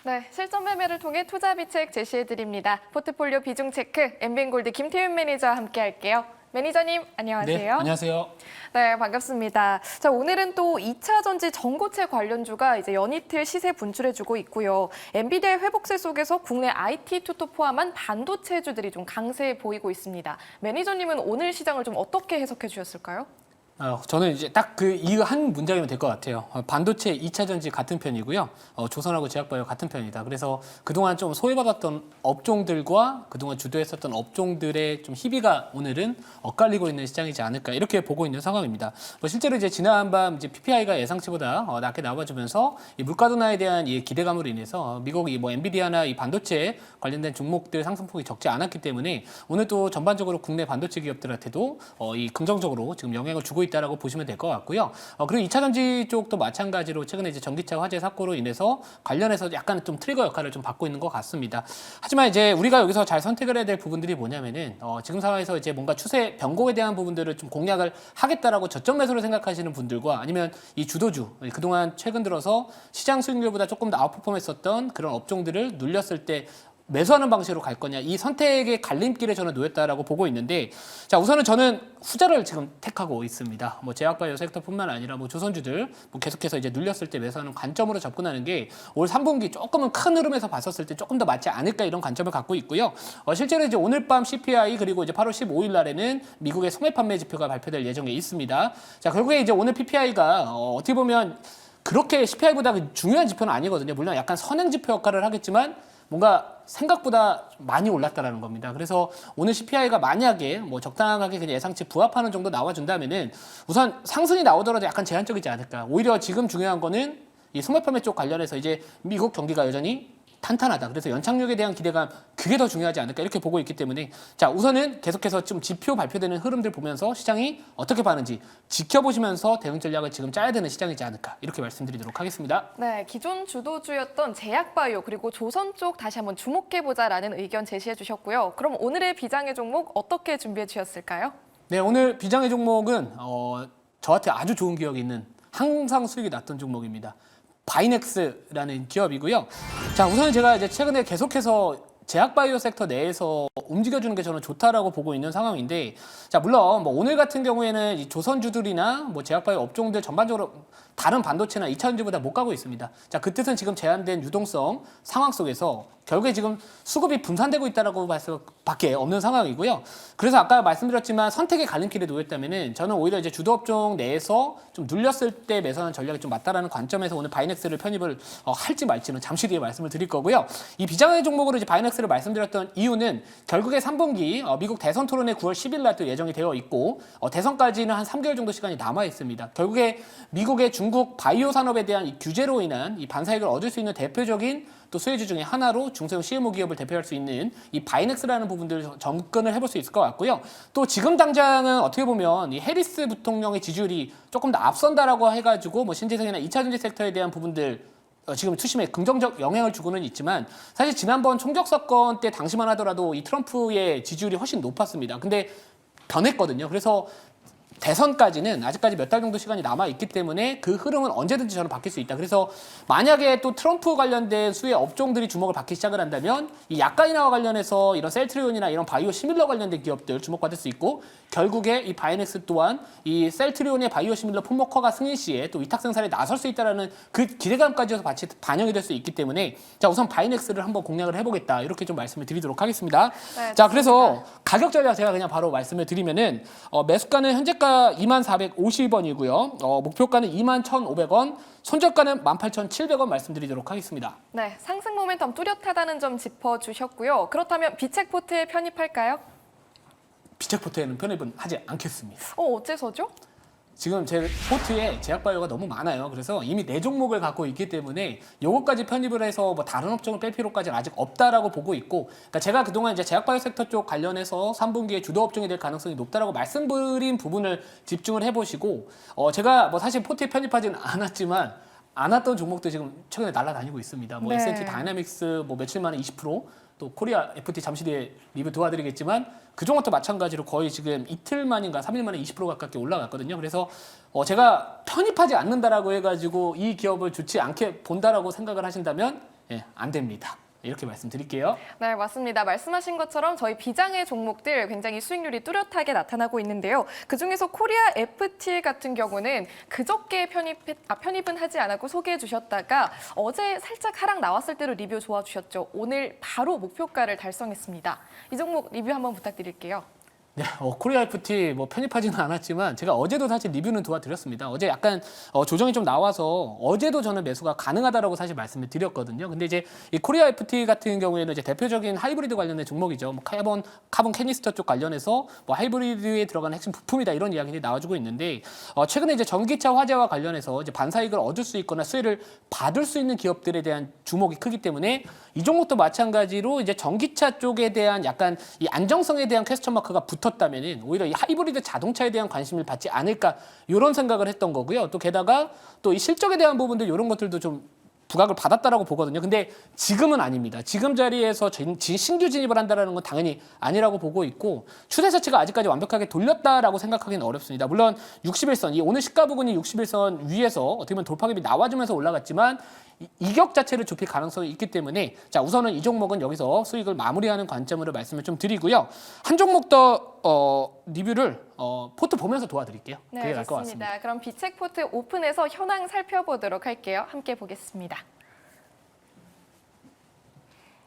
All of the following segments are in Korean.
네, 실전 매매를 통해 투자 비책 제시해드립니다. 포트폴리오 비중 체크, 엠빈골드 김태윤 매니저와 함께할게요. 매니저님, 안녕하세요. 네, 안녕하세요. 네, 반갑습니다. 자, 오늘은 또 2차 전지 전고체 관련주가 이제 연이틀 시세 분출해주고 있고요. 엔비디아의 회복세 속에서 국내 IT 투톱 포함한 반도체주들이 좀 강세 보이고 있습니다. 매니저님은 오늘 시장을 좀 어떻게 해석해 주셨을까요? 저는 이제 딱 이 한 문장이면 될 것 같아요. 반도체 2차 전지 같은 편이고요. 조선하고 제약바이오 같은 편이다. 그래서 그동안 좀 소외받았던 업종들과 그동안 주도했었던 업종들의 좀 희비가 오늘은 엇갈리고 있는 시장이지 않을까 이렇게 보고 있는 상황입니다. 실제로 이제 지난밤 이제 PPI가 예상치보다 낮게 나와주면서 이 물가 둔화에 대한 이 기대감으로 인해서 미국이 엔비디아나 이 반도체 관련된 종목들 상승폭이 적지 않았기 때문에 오늘 또 전반적으로 국내 반도체 기업들한테도 이 긍정적으로 지금 영향을 주고 있다라고 보시면 될 것 같고요. 그리고 2차 전지 쪽도 마찬가지로 최근에 이제 전기차 화재 사고로 인해서 관련해서 약간 좀 트리거 역할을 좀 받고 있는 것 같습니다. 하지만 이제 우리가 여기서 잘 선택을 해야 될 부분들이 뭐냐면은 지금 상황에서 이제 뭔가 추세 변곡에 대한 부분들을 좀 공략을 하겠다라고 저점 매수로 생각하시는 분들과 아니면 이 주도주 그동안 최근 들어서 시장 수익률보다 조금 더 아웃퍼폼했었던 그런 업종들을 눌렸을 때 매수하는 방식으로 갈 거냐 이 선택의 갈림길에 저는 놓였다라고 보고 있는데 자 우선은 저는 후자를 지금 택하고 있습니다. 제약바이오 섹터뿐만 아니라 조선주들 계속해서 이제 눌렸을 때 매수하는 관점으로 접근하는 게 올 3분기 조금은 큰 흐름에서 봤었을 때 조금 더 맞지 않을까 이런 관점을 갖고 있고요. 실제로 이제 오늘 밤 CPI 그리고 이제 8월 15일 날에는 미국의 소매 판매 지표가 발표될 예정에 있습니다. 자 결국에 이제 오늘 PPI가 어떻게 보면 그렇게 CPI보다 중요한 지표는 아니거든요. 물론 약간 선행 지표 역할을 하겠지만 뭔가 생각보다 많이 올랐다라는 겁니다. 그래서 오늘 CPI가 만약에 적당하게 그냥 예상치 부합하는 정도 나와준다면은 우선 상승이 나오더라도 약간 제한적이지 않을까. 오히려 지금 중요한 거는 이 소매 판매 쪽 관련해서 이제 미국 경기가 여전히 탄탄하다. 그래서 연착륙에 대한 기대감 그게 더 중요하지 않을까 이렇게 보고 있기 때문에 자 우선은 계속해서 좀 지표 발표되는 흐름들 보면서 시장이 어떻게 가는지 지켜보시면서 대응 전략을 지금 짜야 되는 시장이지 않을까 이렇게 말씀드리도록 하겠습니다. 네, 기존 주도주였던 제약바이오 그리고 조선 쪽 다시 한번 주목해보자라는 의견 제시해 주셨고요. 그럼 오늘의 비장의 종목 어떻게 준비해 주셨을까요? 네, 오늘 비장의 종목은 저한테 아주 좋은 기억이 있는 항상 수익이 났던 종목입니다. 바이넥스라는 기업이고요. 자, 우선 제가 이제 최근에 계속해서 제약바이오 섹터 내에서 움직여주는 게 저는 좋다라고 보고 있는 상황인데, 자, 물론 오늘 같은 경우에는 이 조선주들이나 제약바이오 업종들 전반적으로 다른 반도체나 2차전지보다 못 가고 있습니다. 자, 그 뜻은 지금 제한된 유동성 상황 속에서 결국에 지금 수급이 분산되고 있다라고 봐서 밖에 없는 상황이고요. 그래서 아까 말씀드렸지만 선택의 갈림길에 놓였다면은 저는 오히려 이제 주도업종 내에서 좀 눌렸을 때 매수하는 전략이 좀 맞다라는 관점에서 오늘 바이넥스를 편입을 할지 말지는 잠시 뒤에 말씀을 드릴 거고요. 이 비장의 종목으로 이제 바이넥스를 말씀드렸던 이유는 결국에 3분기 미국 대선 토론회 9월 10일 날 또 예정이 되어 있고 대선까지는 한 3개월 정도 시간이 남아 있습니다. 결국에 미국의 중국 바이오 산업에 대한 이 규제로 인한 이 반사익을 얻을 수 있는 대표적인 또 수혜주 중에 하나로 중소형 CMO 기업을 대표할 수 있는 이 바이넥스라는 부분들 접근을 해볼 수 있을 것 같고요. 또 지금 당장은 어떻게 보면 이 해리스 부통령의 지지율이 조금 더 앞선다라고 해가지고 신재생이나 2차전지 섹터에 대한 부분들 지금 투심에 긍정적 영향을 주고는 있지만 사실 지난번 총격 사건 때 당시만 하더라도 이 트럼프의 지지율이 훨씬 높았습니다. 근데 변했거든요. 그래서 대선까지는 아직까지 몇 달 정도 시간이 남아있기 때문에 그 흐름은 언제든지 저는 바뀔 수 있다. 그래서 만약에 또 트럼프 관련된 수혜 업종들이 주목을 받기 시작을 한다면 이 약간이나와 관련해서 이런 셀트리온이나 이런 바이오 시밀러 관련된 기업들 주목받을 수 있고 결국에 이 바이넥스 또한 이 셀트리온의 바이오 시밀러 폼워커가 승인 시에 또 위탁 생산에 나설 수 있다는 그 기대감까지 같이 반영이 될 수 있기 때문에 자 우선 바이넥스를 한번 공략을 해보겠다 이렇게 좀 말씀을 드리도록 하겠습니다. 네, 자 그래서 가격 전략 제가 그냥 바로 말씀을 드리면은 매수가는 현재가 24,450원이고요. 목표가는 21,500원, 손절가는 18,700원 말씀드리도록 하겠습니다. 네, 상승 모멘텀 뚜렷하다는 점 짚어주셨고요. 그렇다면 비책포트에 편입할까요? 비책포트에는 편입은 하지 않겠습니다. 어째서죠? 지금 제 포트에 제약바이오가 너무 많아요. 그래서 이미 4종목을 갖고 있기 때문에 요거까지 편입을 해서 다른 업종을 뺄 필요까지는 아직 없다라고 보고 있고 그러니까 제가 그동안 이제 제약바이오 섹터 쪽 관련해서 3분기에 주도 업종이 될 가능성이 높다라고 말씀드린 부분을 집중을 해보시고 제가 사실 포트에 편입하지는 않았지만 안 왔던 종목도 지금 최근에 날아다니고 있습니다. 네. S&T 다이나믹스 며칠 만에 20%, 또 코리아 FT 잠시 뒤에 리뷰 도와드리겠지만 그 종목도 마찬가지로 거의 지금 이틀 만인가 3일 만에 20% 가깝게 올라갔거든요. 그래서 제가 편입하지 않는다라고 해가지고 이 기업을 좋지 않게 본다라고 생각을 하신다면 안 됩니다. 이렇게 말씀드릴게요. 네, 맞습니다. 말씀하신 것처럼 저희 비장의 종목들 굉장히 수익률이 뚜렷하게 나타나고 있는데요. 그중에서 코리아 FT 같은 경우는 그저께 편입은 하지 않았고 소개해 주셨다가 어제 살짝 하락 나왔을 때로 리뷰 도와주셨죠. 오늘 바로 목표가를 달성했습니다. 이 종목 리뷰 한번 부탁드릴게요. 네, 코리아 FT 뭐 편입하지는 않았지만 제가 어제도 사실 리뷰는 도와드렸습니다. 어제 약간 조정이 좀 나와서 어제도 저는 매수가 가능하다라고 사실 말씀을 드렸거든요. 근데 이제 이 코리아 FT 같은 경우에는 이제 대표적인 하이브리드 관련된 종목이죠. 뭐 카본 캐니스터 쪽 관련해서 뭐 하이브리드에 들어가는 핵심 부품이다 이런 이야기들이 나와주고 있는데 최근에 이제 전기차 화재와 관련해서 이제 반사이익을 얻을 수 있거나 수혜를 받을 수 있는 기업들에 대한 주목이 크기 때문에 이 종목도 마찬가지로 이제 전기차 쪽에 대한 약간 이 안정성에 대한 퀘스천 마크가 붙었다면은 오히려 이 하이브리드 자동차에 대한 관심을 받지 않을까 이런 생각을 했던 거고요. 또 게다가 또 이 실적에 대한 부분들 이런 것들도 좀 부각을 받았다라고 보거든요. 근데 지금은 아닙니다. 지금 자리에서 신규 진입을 한다는 건 당연히 아니라고 보고 있고 추세 자체가 아직까지 완벽하게 돌렸다라고 생각하기는 어렵습니다. 물론 61선, 이 오늘 시가 부근이 61선 위에서 어떻게 보면 돌파갭이 나와주면서 올라갔지만 이격 자체를 좁힐 가능성이 있기 때문에 자 우선은 이 종목은 여기서 수익을 마무리하는 관점으로 말씀을 좀 드리고요. 한 종목 더 리뷰를 포트 보면서 도와드릴게요. 네, 그게 나을 것 같습니다. 좋습니다. 그럼 비책 포트 오픈해서 현황 살펴보도록 할게요. 함께 보겠습니다.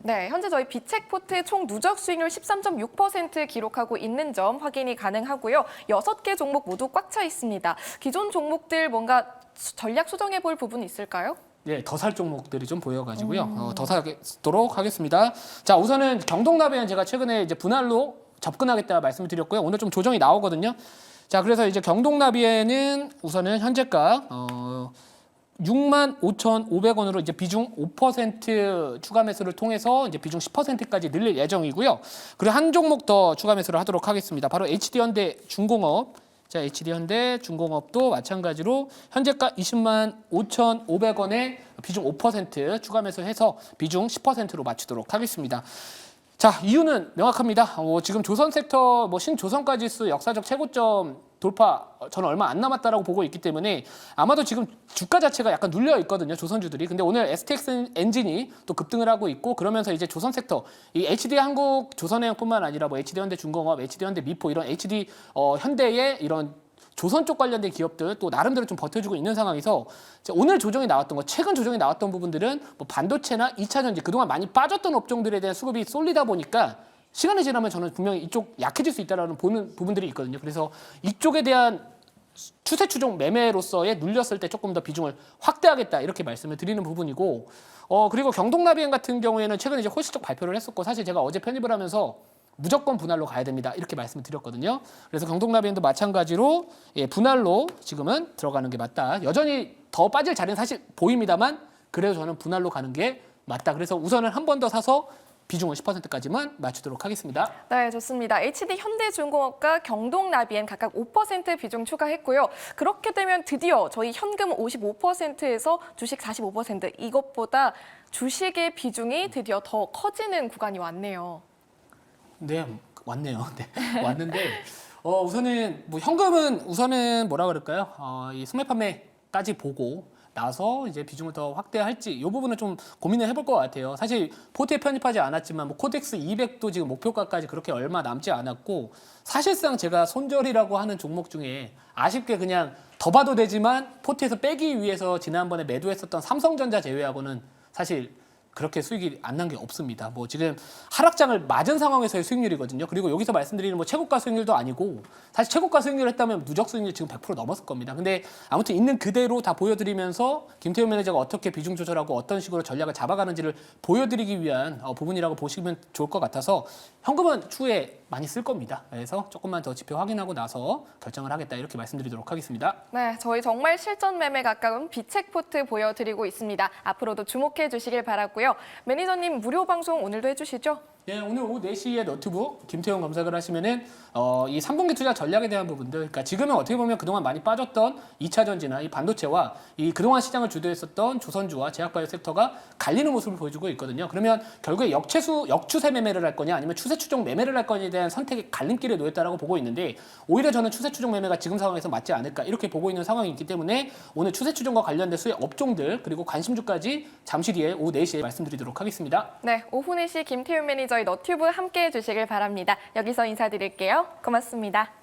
네, 현재 저희 비책 포트 총 누적 수익률 13.6% 기록하고 있는 점 확인이 가능하고요. 6개 종목 모두 꽉 차 있습니다. 기존 종목들 뭔가 전략 수정해 볼 부분이 있을까요? 예, 더 살 종목들이 좀 보여가지고요. 더 사도록 하겠습니다. 자, 우선은 경동나비엔 제가 최근에 이제 분할로 접근하겠다 말씀을 드렸고요. 오늘 좀 조정이 나오거든요. 자, 그래서 이제 경동나비에는 우선은 현재가 65,500원으로 이제 비중 5% 추가 매수를 통해서 이제 비중 10%까지 늘릴 예정이고요. 그리고 한 종목 더 추가 매수를 하도록 하겠습니다. 바로 HD현대 중공업. 자, HD현대 중공업도 마찬가지로 현재가 205,500원에 비중 5% 추가 매수해서 비중 10%로 맞추도록 하겠습니다. 자, 이유는 명확합니다. 지금 조선 섹터 신조선가 지수 역사적 최고점 돌파 저는 얼마 안 남았다라고 보고 있기 때문에 아마도 지금 주가 자체가 약간 눌려 있거든요. 조선주들이. 근데 오늘 STX 엔진이 또 급등을 하고 있고 그러면서 이제 조선 섹터 이 HD 한국 조선해양뿐만 아니라 뭐 HD 현대 중공업, HD 현대 미포 이런 HD 현대의 이런 조선 쪽 관련된 기업들 또 나름대로 좀 버텨주고 있는 상황에서 오늘 조정이 나왔던 거, 최근 조정이 나왔던 부분들은 뭐 반도체나 2차 전지 그동안 많이 빠졌던 업종들에 대한 수급이 쏠리다 보니까 시간이 지나면 저는 분명히 이쪽 약해질 수 있다라는 보는 부분들이 있거든요. 그래서 이쪽에 대한 추세 추종 매매로서의 눌렸을 때 조금 더 비중을 확대하겠다 이렇게 말씀을 드리는 부분이고 그리고 경동나비엔 같은 경우에는 최근에 이제 홀수적 발표를 했었고 사실 제가 어제 편입을 하면서 무조건 분할로 가야 됩니다. 이렇게 말씀을 드렸거든요. 그래서 경동나비엔도 마찬가지로 분할로 지금은 들어가는 게 맞다. 여전히 더 빠질 자리는 사실 보입니다만 그래도 저는 분할로 가는 게 맞다. 그래서 우선은 한 번 더 사서 비중을 10%까지만 맞추도록 하겠습니다. 네, 좋습니다. HD 현대중공업과 경동나비엔 각각 5% 비중 추가했고요. 그렇게 되면 드디어 저희 현금 55%에서 주식 45% 이것보다 주식의 비중이 드디어 더 커지는 구간이 왔네요. 네, 왔네요. 네, 왔는데 우선은 뭐 현금은 우선은 뭐라 그럴까요? 이 소매 판매까지 보고 나서 이제 비중을 더 확대할지 이 부분은 좀 고민을 해볼 것 같아요. 사실 포트에 편입하지 않았지만 뭐 코덱스 200도 지금 목표가까지 그렇게 얼마 남지 않았고 사실상 제가 손절이라고 하는 종목 중에 아쉽게 그냥 더 봐도 되지만 포트에서 빼기 위해서 지난번에 매도했었던 삼성전자 제외하고는 사실 그렇게 수익이 안 난 게 없습니다. 뭐 지금 하락장을 맞은 상황에서의 수익률이거든요. 그리고 여기서 말씀드리는 뭐 최고가 수익률도 아니고 사실 최고가 수익률을 했다면 누적 수익률 지금 100% 넘었을 겁니다. 근데 아무튼 있는 그대로 다 보여드리면서 김태훈 매니저가 어떻게 비중 조절하고 어떤 식으로 전략을 잡아가는지를 보여드리기 위한 부분이라고 보시면 좋을 것 같아서 현금은 추후에 많이 쓸 겁니다. 그래서 조금만 더 지표 확인하고 나서 결정을 하겠다 이렇게 말씀드리도록 하겠습니다. 네, 저희 정말 실전 매매 가까운 비책 포트 보여드리고 있습니다. 앞으로도 주목해 주시길 바라고요. 매니저님 무료 방송 오늘도 해주시죠? 예, 오늘 오후 4시에 너튜브 김태용 검색을 하시면은 이 3분기 투자 전략에 대한 부분들, 그러니까 지금은 어떻게 보면 그동안 많이 빠졌던 2차 전지나 이 반도체와 이 그동안 시장을 주도했었던 조선주와 제약바이오 섹터가 갈리는 모습을 보여주고 있거든요. 그러면 결국에 역추세 매매를 할 거냐 아니면 추세 추종 매매를 할 거냐에 대한 선택의 갈림길에 놓였다라고 보고 있는데 오히려 저는 추세 추종 매매가 지금 상황에서 맞지 않을까 이렇게 보고 있는 상황이 있기 때문에 오늘 추세 추종과 관련된 수의 업종들 그리고 관심주까지 잠시 뒤에 오후 4시에 말씀드리도록 하겠습니다. 네, 오후 4시 김태윤 매니저의 너튜브 함께해 주시길 바랍니다. 여기서 인사드릴게요. 고맙습니다.